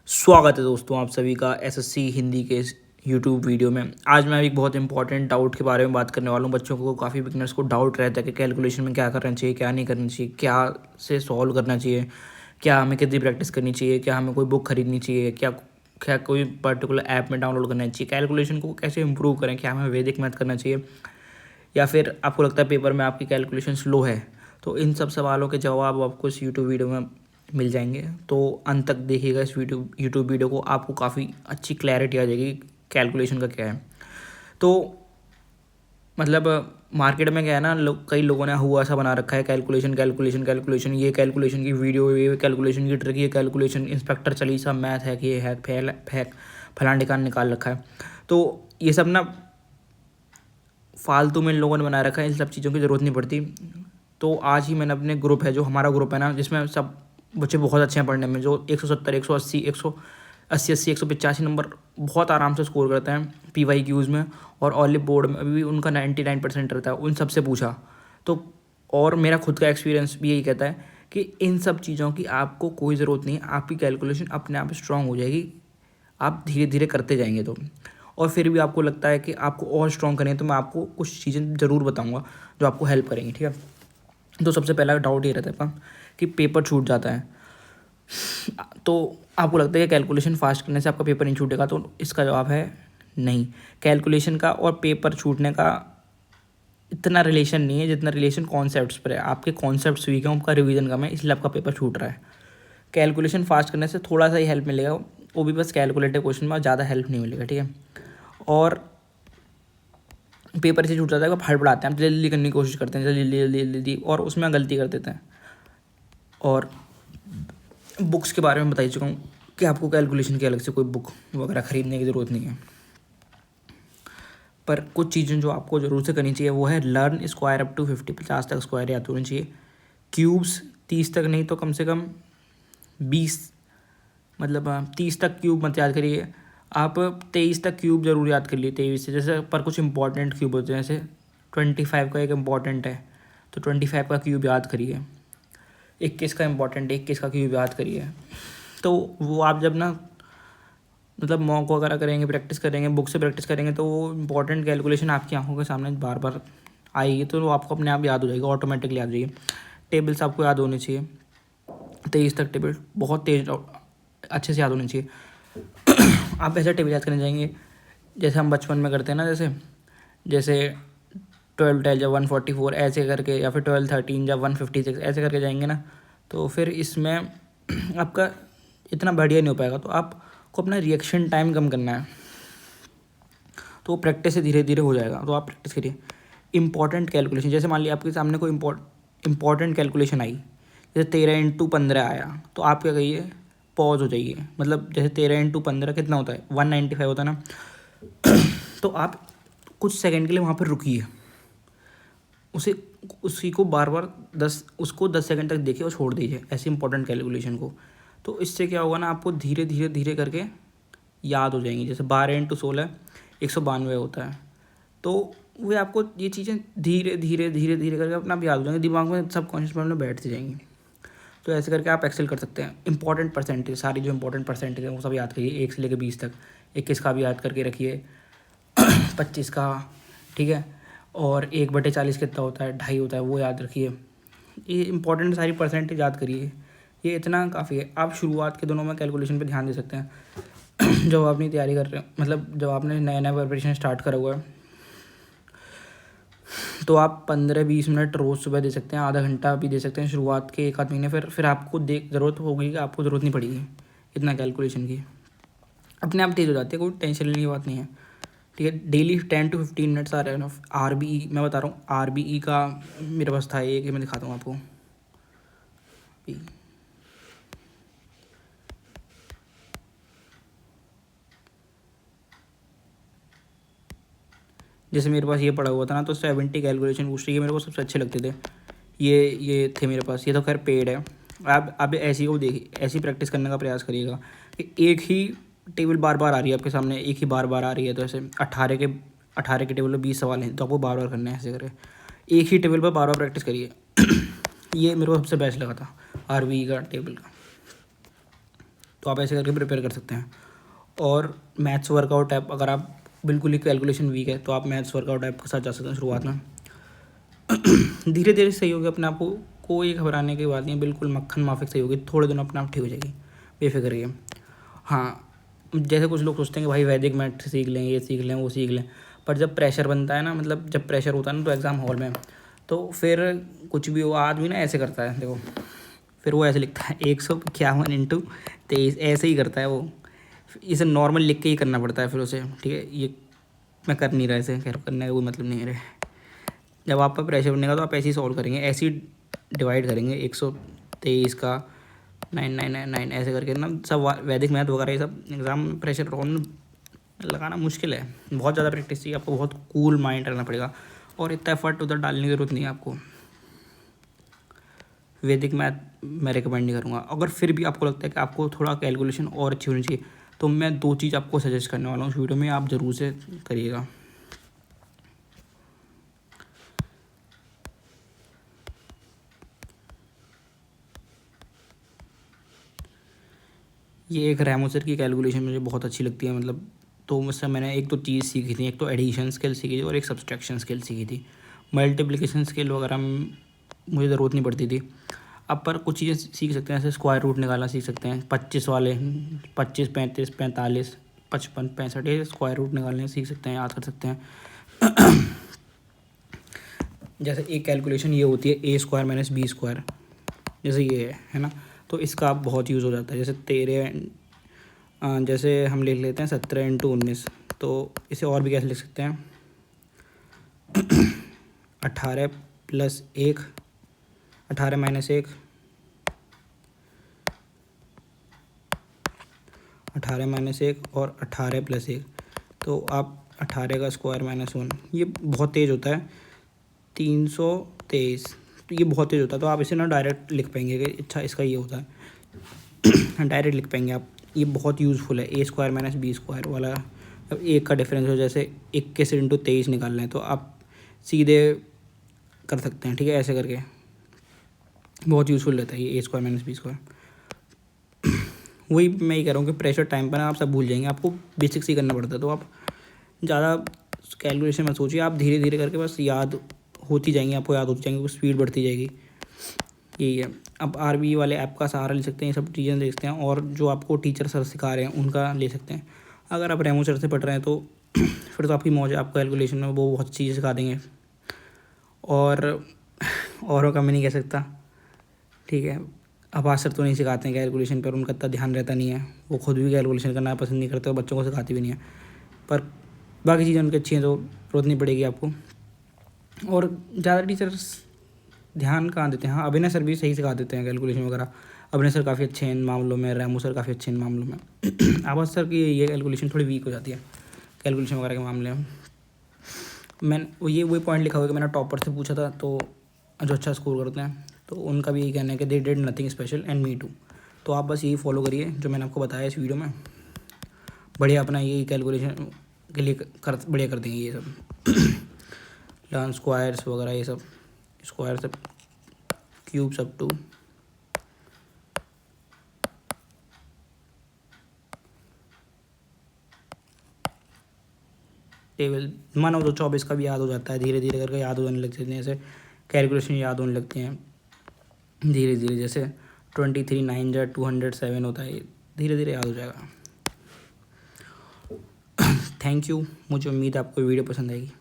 स्वागत है दोस्तों आप सभी का एसएससी हिंदी के इस यूट्यूब वीडियो में। आज मैं एक बहुत इंपॉर्टेंट डाउट के बारे में बात करने वाला हूँ। बच्चों को काफ़ी बिगनर्स को डाउट रहता है कि कैलकुलेशन में क्या करना चाहिए, क्या नहीं करना चाहिए, क्या से सॉल्व करना चाहिए, क्या हमें कितनी प्रैक्टिस करनी चाहिए, क्या हमें कोई बुक खरीदनी चाहिए, क्या क्या कोई पर्टिकुलर ऐप में डाउनलोड करना चाहिए, कैलकुलेशन को कैसे इंप्रूव करें, क्या हमें वैदिक मैथ करना चाहिए, या फिर आपको लगता है पेपर में आपकी कैलकुलेशन स्लो है। तो इन सब सवालों के जवाब आपको इस यूट्यूब वीडियो में मिल जाएंगे। तो अंत तक देखिएगा इस यूट्यूब वीडियो को, आपको काफ़ी अच्छी क्लैरिटी आ जाएगी कैलकुलेशन का क्या है। तो मतलब मार्केट में क्या है ना, कई लोगों ने हुआ ऐसा बना रखा है, कैलकुलेशन कैलकुलेशन कैलकुलेशन, ये कैलकुलेशन की वीडियो, ये कैलकुलेशन की ट्रिक, ये कैलकुलेशन इंस्पेक्टर चलीसा मैथ है कि ये है फलान ठिकान निकाल रखा है। तो ये सब ना फालतू में इन लोगों ने बना रखा है, इन सब चीज़ों की ज़रूरत नहीं पड़ती। तो आज ही मैंने अपने ग्रुप है, जो हमारा ग्रुप है ना, जिसमें सब बच्चे बहुत अच्छे हैं पढ़ने में, जो 170 180 180 185 नंबर बहुत आराम से स्कोर करते हैं PYQs में, और ऑलिव बोर्ड में भी उनका 99% रहता है। उन सबसे पूछा तो, और मेरा खुद का एक्सपीरियंस भी यही कहता है कि इन सब चीज़ों की आपको कोई ज़रूरत नहीं है। आपकी कैलकुलेशन अपने आप स्ट्रांग हो जाएगी, आप धीरे धीरे करते जाएंगे तो। और फिर भी आपको लगता है कि आपको और स्ट्रॉन्ग करें, तो मैं आपको कुछ चीज़ें ज़रूर बताऊंगा जो आपको हेल्प करेंगी, ठीक है। तो सबसे पहला डाउट ये रहता है आपका कि पेपर छूट जाता है। तो आपको लगता है कि कैलकुलेशन फास्ट करने से आपका पेपर नहीं छूटेगा, तो इसका जवाब है नहीं। कैलकुलेशन का और पेपर छूटने का इतना रिलेशन नहीं है जितना रिलेशन कॉन्सेप्ट्स पर है। आपके कॉन्सेप्ट्स वीक हैं, आपका रिवीजन कम है, इसलिए आपका पेपर छूट रहा है। कैलकुलेशन फास्ट करने से थोड़ा सा ही हेल्प मिलेगा, वो भी बस कैलकुलेटिव क्वेश्चन में, ज़्यादा हेल्प नहीं मिलेगा, ठीक है। और पेपर से छूट जाता है, हड़बड़ाते हैं, हम जल्दी करने की कोशिश करते हैं, जल्दी जल्दी जल्दी जल्दी, और उसमें गलती कर देते हैं। और बुक्स के बारे में बता ही चुका हूँ कि आपको कैलकुलेशन की अलग से कोई बुक वगैरह ख़रीदने की ज़रूरत नहीं है। पर कुछ चीज़ें जो आपको ज़रूर से करनी चाहिए वो है लर्न स्क्वायर अप टू 50 तक स्क्वायर याद होनी चाहिए। क्यूब्स 30 तक नहीं तो कम से कम 20, मतलब 30 तक क्यूब मत याद करिए आप, 23 तक क्यूब जरूर याद कर लिए, 23 से जैसे। पर कुछ इंपॉर्टेंट क्यूब होते हैं, जैसे 25 का एक इम्पॉर्टेंट है, तो 25 का क्यूब याद करिए। 21 का इम्पॉर्टेंट है, 21 का क्यूब याद करिए। तो वो आप जब ना मतलब मॉक वगैरह करेंगे, प्रैक्टिस करेंगे, बुक से प्रैक्टिस करेंगे, तो वो इंपॉर्टेंट कैलकुलेशन आपकी आंखों के सामने बार बार आएगी, तो वो आपको अपने आप याद हो जाएगी, ऑटोमेटिकली याद हो जाएगी। टेबल्स आपको याद होनी चाहिए, 23 तक टेबल बहुत तेज अच्छे से याद होनी चाहिए। आप ऐसे टेबल याद करने जाएंगे जैसे हम बचपन में करते हैं ना, जैसे जैसे 12 10 या 144 ऐसे करके, या फिर 12 13 या 156 ऐसे करके जाएंगे ना, तो फिर इसमें आपका इतना बढ़िया नहीं हो पाएगा। तो आपको अपना रिएक्शन टाइम कम करना है, तो प्रैक्टिस से धीरे धीरे हो जाएगा। तो आप प्रैक्टिस करिए। इंपॉर्टेंट कैलकुलेशन, जैसे मान लिया आपके सामने कोई इंपॉर्टेंट कैलकुलेशन आई, जैसे 13 × 15 आया, तो आप क्या कहिए, पॉज हो जाइए। मतलब जैसे 13 × 15 कितना होता है, 195 होता है ना। तो आप कुछ सेकंड के लिए वहाँ पर रुकिए, उसे उसी को बार बार 10 सेकंड तक देखिए और छोड़ दीजिए ऐसे इंपॉर्टेंट कैलकुलेशन को। तो इससे क्या होगा ना, आपको धीरे धीरे धीरे करके याद हो जाएंगी। जैसे 12 × 16 192 होता है, तो वे आपको ये चीज़ें धीरे धीरे धीरे धीरे करके अपना आप याद हो जाएंगे, दिमाग में सब कॉन्शियस माइंड में बैठती जाएंगी। तो ऐसे करके आप एक्सेल कर सकते हैं। इंपॉर्टेंट परसेंटेज, सारी जो इंपॉर्टेंट परसेंटेज है वो सब याद करिए, 1 से लेकर 20 तक। 21 का भी याद करके रखिए, 25 का, ठीक है। और 1/40 कितना होता है, 2.5 होता है, वो याद रखिए। ये इंपॉर्टेंट सारी परसेंटेज याद करिए, ये इतना काफ़ी है। आप शुरुआत के दिनों में कैलकुलेशन पे ध्यान दे सकते हैं। जब आप अपनी तैयारी कर रहे हैं, मतलब जब आपने नया नया प्रिपरेशन स्टार्ट करा हुआ है, तो आप 15-20 मिनट रोज़ सुबह दे सकते हैं, आधा घंटा भी दे सकते हैं शुरुआत के 1 आध महीने। फिर आपको ज़रूरत होगी कि आपको ज़रूरत नहीं पड़ेगी इतना कैलकुलेशन की, अपने आप तेज़ हो जाती है, कोई टेंशन लेने की बात नहीं है, ठीक है। डेली 10 to 15 मिनट्स आ रहे हैं। RBE मैं बता रहा हूँ, RBE का मेरे पास था एक, मैं दिखाता हूँ आपको। जैसे मेरे पास ये पड़ा हुआ था ना, तो 70 कैलकुलेशन पूछ रही है, मेरे को सबसे अच्छे लगते थे ये थे मेरे पास। ये तो खैर पेड है। आप ऐसी को देखिए, ऐसी प्रैक्टिस करने का प्रयास करिएगा कि एक ही टेबल बार बार आ रही है आपके सामने, एक ही बार बार आ रही है। तो ऐसे 18 के टेबल पर 20 सवाल हैं, तो आपको बार बार करना है, ऐसे करें एक ही टेबल पर बार बार प्रैक्टिस करिए। ये मेरे को सबसे बेस्ट लगा था RBE का टेबल का। तो आप ऐसे करके प्रिपेयर कर सकते हैं। और मैथ्स वर्कआउट ऐप, अगर आप बिल्कुल ही कैलकुलेशन वीक है तो आप मैथ्स वर्कआउट ऐप के साथ जा सकते हैं शुरुआत में। धीरे धीरे सही होगी अपने आप को, कोई घबराने की बात नहीं है, बिल्कुल मक्खन माफिक सही होगी, थोड़े दिनों अपने आप ठीक हो जाएगी, बेफिक्र रहिए। हाँ, जैसे कुछ लोग सोचते हैं कि भाई वैदिक मैथ सीख लें, ये सीख लें, वो सीख लें, पर जब प्रेशर बनता है ना, मतलब जब प्रेशर होता है ना तो एग्ज़ाम हॉल में, तो फिर कुछ भी वो आदमी ना ऐसे करता है, देखो फिर वो ऐसे लिखता है 151 × 23, ऐसे ही करता है वो। इसे नॉर्मल लिख के ही करना पड़ता है फिर उसे, ठीक है। ये मैं कर नहीं रहा इसे, खैर करने का कोई मतलब नहीं है। जब आपका प्रेशर बनेगा तो आप ऐसे ही सॉल्व करेंगे, ऐसे ही डिवाइड करेंगे 123 का 9999 ऐसे करके ना, सब वैदिक मैथ वगैरह ये सब एग्ज़ाम में प्रेशर लगाना मुश्किल है, बहुत ज़्यादा प्रैक्टिस चाहिए आपको, बहुत कूल माइंड रखना पड़ेगा, और इतना एफर्ट उधर डालने की ज़रूरत नहीं है आपको। वैदिक मैथ मैं रिकमेंड नहीं करूँगा। अगर फिर भी आपको लगता है कि आपको थोड़ा कैलकुलेशन और अच्छी होनी चाहिए, तो मैं 2 चीज़ आपको सजेस्ट करने वाला हूँ इस वीडियो में, आप ज़रूर से करिएगा। ये एक रैमो सर की कैलकुलेशन मुझे बहुत अच्छी लगती है, मतलब तो मुझसे मैंने एक तो चीज़ सीखी थी, एक तो एडिशन स्किल सीखी थी और एक सब्सट्रैक्शन स्किल सीखी थी। मल्टीप्लिकेशन स्किल वगैरह मुझे ज़रूरत नहीं पड़ती थी। अब पर कुछ चीज़ें सीख सकते हैं, जैसे स्क्वायर रूट निकालना सीख सकते हैं, 25 वाले, 25, 35, 45, 55, 65, ये स्क्वायर रूट निकालने सीख सकते हैं, याद कर सकते हैं। जैसे एक कैलकुलेशन ये होती है A² - B², जैसे ये है ना, तो इसका आप बहुत यूज़ हो जाता है। जैसे जैसे हम लिख लेते हैं 17 × 19, तो इसे और भी कैसे लिख सकते हैं 18 + 1, 18 - 1, 18 - 1 और 18 + 1, तो आप 18 का स्क्वायर -1, ये बहुत तेज़ होता है 323, तो ये बहुत तेज़ होता है, तो आप इसे ना डायरेक्ट लिख पाएंगे कि अच्छा इसका ये होता है। डायरेक्ट लिख पाएंगे आप, ये बहुत यूज़फुल है। A² - B² वाला, अब एक का डिफरेंस हो, जैसे 21 × 23 निकालना है तो आप सीधे कर सकते हैं, ठीक है, ऐसे करके बहुत यूज़फुल रहता है ये A² - B²। वही मैं ये कह रहा हूँ कि प्रेशर टाइम पर आप सब भूल जाएंगे, आपको बेसिक्स ही करना पड़ता है, तो आप ज़्यादा कैलकुलेशन मत सोचिए, आप धीरे धीरे करके बस याद होती जाएंगी, आपको याद होती जाएंगी, स्पीड बढ़ती जाएगी, यही है। अब RBE वाले ऐप का सहारा ले सकते हैं, ये सब चीज़ें देख सकते हैं, और जो आपको टीचर सर सिखा रहे हैं उनका ले सकते हैं। अगर आप रेमो सर से पढ़ रहे हैं तो फिर तो आपकी मौज है, आपको कैलकुलेशन में वो बहुत चीज़ें सिखा देंगे, और का मैं नहीं कह सकता, ठीक है। अब आज सर तो नहीं सिखाते हैं कैलकुलेशन पर, उनका इतना ध्यान रहता नहीं है, वो खुद भी कैलकुलेशन करना पसंद नहीं करते और बच्चों को सिखाते भी नहीं है, पर बाकी चीज़ें उनकी अच्छी हैं तो ज़रूरत नहीं पड़ेगी आपको। और ज़्यादा टीचर्स ध्यान कहाँ देते हैं, हाँ अभिनय सर भी सही सिखा देते हैं कैलकुलेशन वगैरह, अभिनय सर काफ़ी अच्छे हैं इन मामलों में, रेमो सर काफ़ी अच्छे हैं इन मामलों में। आवाज़ सर की ये कैलकुलेशन थोड़ी वीक हो जाती है कैलकुलेशन वगैरह के मामले में। मैंने वही पॉइंट लिखा हुआ कि मैंने टॉपर से पूछा था, तो जो अच्छा स्कोर करते हैं तो उनका भी यही कहना है कि they did nothing special and me too. तो आप बस यही फॉलो करिए जो मैंने आपको बताया इस वीडियो में, बढ़िया अपना यही कैलकुलेशन के लिए बढ़िया कर देंगे ये सब। लर्न स्क्वायर्स वगैरह, ये सब स्क्वायर सब, क्यूब्स अप टू टेबल, मानो तो 24 का भी याद हो जाता है, धीरे धीरे करके याद होने लग जाते हैं, जैसे कैलकुलेशन याद होने लगते हैं धीरे धीरे, जैसे 23 9 × 207 होता है, धीरे धीरे याद हो जाएगा। थैंक यू, मुझे उम्मीद है आपको वीडियो पसंद आएगी।